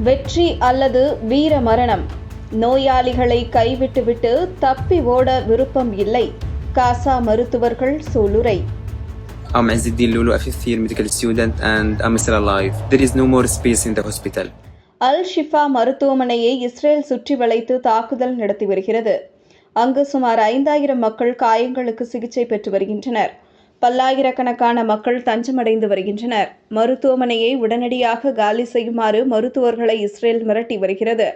வெற்றி அல்லது வீர மரணம். நோயாளிகளை கைவிட்டுவிட்டு தப்பி ஓட விருப்பம் இல்லை. காசா மருத்துவர்கள் சூளுரை. I'm Azzuddin Lulu, a fifth year medical student and I'm still alive. There is no more space in the hospital. அல் ஷிஃபா மருத்துவமனையை இஸ்ரேல் சுற்றி வளைத்து தாக்குதல் நடத்தி வருகிறது. அங்கு சுமார் 5000 மக்கள் காயங்களுக்கு சிகிச்சை பெற்று வருகின்றனர். பல்லாயிரக்கணக்கான மக்கள் தஞ்சமடைந்து வருகின்றனர். மருத்துவமனையை உடனடியாக காலி செய்யுமாறு மருத்துவர்களை இஸ்ரேல் மிரட்டி வருகிறது.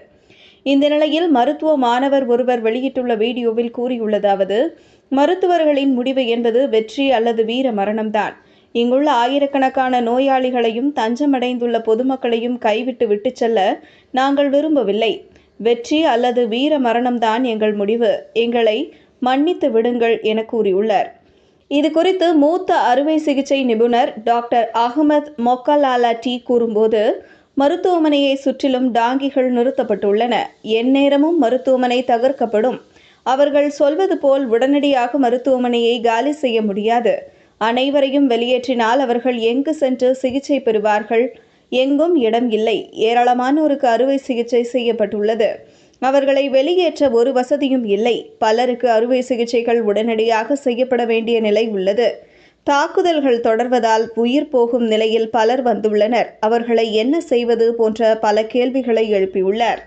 இந்த நிலையில் மருத்துவ மாணவர் ஒருவர் வெளியிட்டுள்ள வீடியோவில் கூறியுள்ளதாவது, மருத்துவர்களின் முடிவு என்பது வெற்றி அல்லது வீர மரணம்தான். இங்குள்ள ஆயிரக்கணக்கான நோயாளிகளையும் தஞ்சமடைந்துள்ள பொதுமக்களையும் கைவிட்டு விட்டுச் செல்ல நாங்கள் விரும்பவில்லை. வெற்றி அல்லது வீர மரணம்தான் எங்கள் முடிவு. எங்களை மன்னித்து விடுங்கள் என கூறியுள்ளார். இது குறித்து மூத்த அறுவை சிகிச்சை நிபுணர் டாக்டர் அகமது மொக்கலாலாட்டி கூறும்போது, மருத்துவமனையை சுற்றிலும் டாங்கிகள் நிறுத்தப்பட்டுள்ளன. எந்நேரமும் மருத்துவமனை தகர்க்கப்படும். அவர்கள் சொல்வது போல் உடனடியாக மருத்துவமனையை காலி செய்ய முடியாது. அனைவரையும் வெளியேற்றினால் அவர்கள் எங்கு சென்று சிகிச்சை பெறுவார்கள்? எங்கும் இடம் இல்லை. ஏராளமானோருக்கு அறுவை சிகிச்சை செய்யப்பட்டுள்ளது. அவர்களை வெளியேற்ற ஒரு வசதியும் இல்லை. பலருக்கு அறுவை சிகிச்சைகள் உடனடியாக செய்யப்பட வேண்டிய நிலை உள்ளது. தாக்குதல்கள் தொடர்வதால் உயிர் போகும் நிலையில் பலர் வந்துள்ளனர். அவர்களை என்ன செய்வது போன்ற பல கேள்விகளை எழுப்பியுள்ளார்.